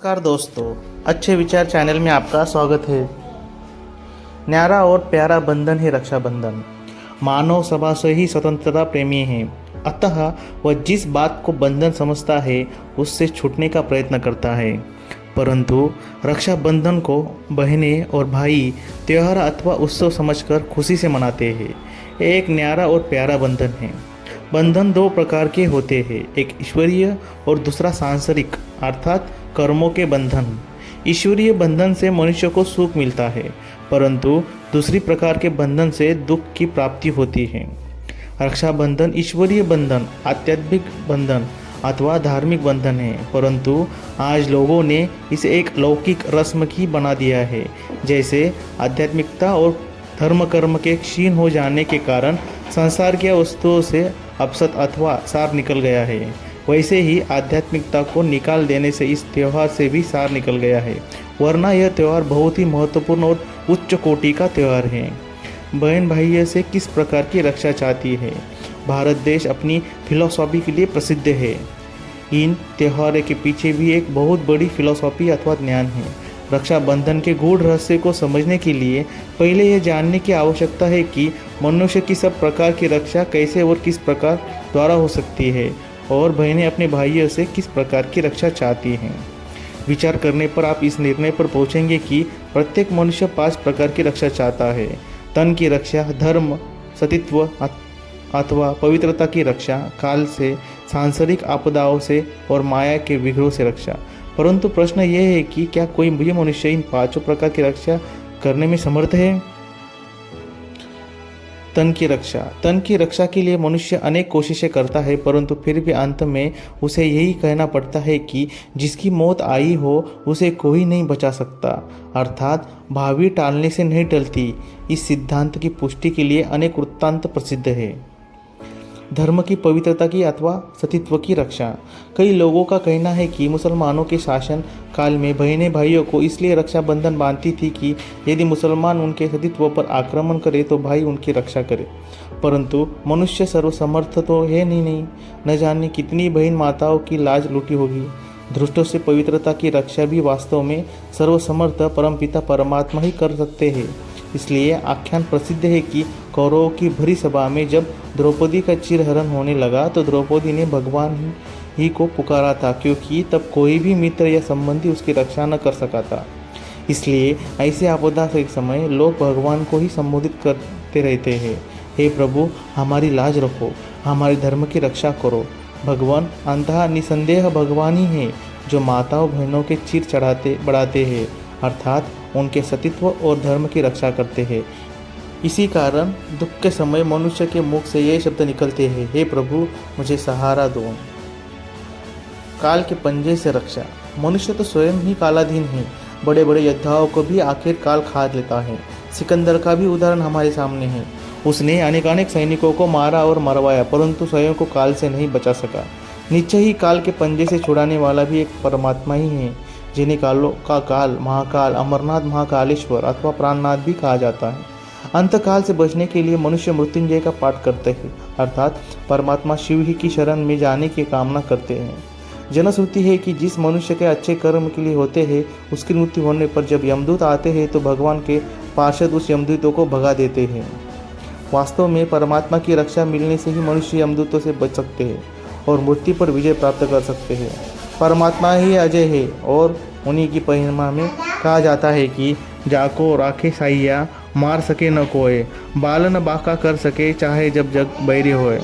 नमस्कार दोस्तों, अच्छे विचार चैनल में आपका स्वागत है। न्यारा और प्यारा बंधन है रक्षाबंधन। मानव स्वभाव से ही स्वतंत्रता प्रेमी है, अतः वह जिस बात को बंधन समझता है उससे छूटने का प्रयत्न करता है। परंतु रक्षाबंधन को बहनें और भाई त्योहार अथवा उत्सव समझकर खुशी से मनाते हैं। एक न्यारा और प्यारा बंधन है। बंधन दो प्रकार के होते हैं, एक ईश्वरीय और दूसरा सांसारिक अर्थात कर्मों के बंधन। ईश्वरीय बंधन से मनुष्य को सुख मिलता है, परंतु दूसरी प्रकार के बंधन से दुख की प्राप्ति होती है। रक्षाबंधन ईश्वरीय बंधन, आध्यात्मिक बंधन अथवा धार्मिक बंधन है, परंतु आज लोगों ने इसे एक लौकिक रस्म की बना दिया है। जैसे आध्यात्मिकता और धर्म कर्म के क्षीण हो जाने के कारण संसार की वस्तुओं से अपसत अथवा सार निकल गया है, वैसे ही आध्यात्मिकता को निकाल देने से इस त्यौहार से भी सार निकल गया है। वरना यह त्यौहार बहुत ही महत्वपूर्ण और उच्च कोटि का त्यौहार है। बहन भाइयों से किस प्रकार की रक्षा चाहती है। भारत देश अपनी फिलॉसफी के लिए प्रसिद्ध है। इन त्योहारों के पीछे भी एक बहुत बड़ी फिलॉसफी अथवा ज्ञान है। रक्षाबंधन के गूढ़ रहस्य को समझने के लिए पहले यह जानने की आवश्यकता है कि मनुष्य की सब प्रकार की रक्षा कैसे और किस प्रकार द्वारा हो सकती है, और बहनें अपने भाइयों से किस प्रकार की रक्षा चाहती हैं। विचार करने पर आप इस निर्णय पर पहुंचेंगे कि प्रत्येक मनुष्य 5 प्रकार की रक्षा चाहता है। तन की रक्षा, धर्म, सतीत्व अथवा पवित्रता की रक्षा, काल से, सांसारिक आपदाओं से और माया के विघ्नों से रक्षा। परंतु प्रश्न यह है कि क्या कोई भी मनुष्य इन 5 प्रकार की रक्षा करने में समर्थ है। तन की रक्षा के लिए मनुष्य अनेक कोशिशें करता है, परंतु फिर भी अंत में उसे यही कहना पड़ता है कि जिसकी मौत आई हो उसे कोई नहीं बचा सकता, अर्थात भावी टालने से नहीं टलती। इस सिद्धांत की पुष्टि के लिए अनेक वृत्तांत प्रसिद्ध है। धर्म की पवित्रता की अथवा सतीत्व की रक्षा। कई लोगों का कहना है कि मुसलमानों के शासन काल में बहनें भाइयों को इसलिए रक्षाबंधन बांधती थी कि यदि मुसलमान उनके सतीत्व पर आक्रमण करे तो भाई उनकी रक्षा करे। परंतु मनुष्य सर्वसमर्थ तो है नहीं, न जाने कितनी बहन माताओं की लाज लूटी होगी। दुष्टों से पवित्रता की रक्षा भी वास्तव में सर्वसमर्थ परमपिता परमात्मा ही कर सकते हैं। इसलिए आख्यान प्रसिद्ध है कि कौरवों की भरी सभा में जब द्रौपदी का चिरहरण होने लगा तो द्रौपदी ने भगवान ही को पुकारा था, क्योंकि तब कोई भी मित्र या संबंधी उसकी रक्षा न कर सका था। इसलिए ऐसे आपदा के समय लोग भगवान को ही संबोधित करते रहते हैं, हे प्रभु हमारी लाज रखो, हमारे धर्म की रक्षा करो। भगवान अंततः निसंदेह भगवान ही है जो माताओं बहनों के चिर बढ़ाते हैं, अर्थात उनके सतीत्व और धर्म की रक्षा करते हैं। इसी कारण दुख के समय मनुष्य के मुख से ये शब्द निकलते हैं, हे प्रभु मुझे सहारा दो। काल के पंजे से रक्षा। मनुष्य तो स्वयं ही कालाधीन है। बड़े बड़े योद्धाओं को भी आखिर काल खा लेता है। सिकंदर का भी उदाहरण हमारे सामने है। उसने अनेकानेक सैनिकों को मारा और मरवाया, परंतु स्वयं को काल से नहीं बचा सका। निश्चय ही काल के पंजे से छुड़ाने वाला भी एक परमात्मा ही है, जिन्हें कालों का काल, महाकाल, अमरनाथ, महाकालेश्वर अथवा प्राणनाथ भी कहा जाता है। अंतकाल से बचने के लिए मनुष्य मृत्युंजय का पाठ करते हैं, अर्थात परमात्मा शिव ही की शरण में जाने की कामना करते हैं। जनश्रुति है कि जिस मनुष्य के अच्छे कर्म के लिए होते हैं उसकी मृत्यु होने पर जब यमदूत आते हैं तो भगवान के पार्षद उस यमदूतों को भगा देते हैं। वास्तव में परमात्मा की रक्षा मिलने से ही मनुष्य यमदूतों से बच सकते हैं और मृत्यु पर विजय प्राप्त कर सकते हैं। परमात्मा ही अजय है और उन्हीं की महिमा में कहा जाता है कि जाको राखे साइया, मार सके न कोय, बाल न बाका कर सके, चाहे जब जग बैरी होए।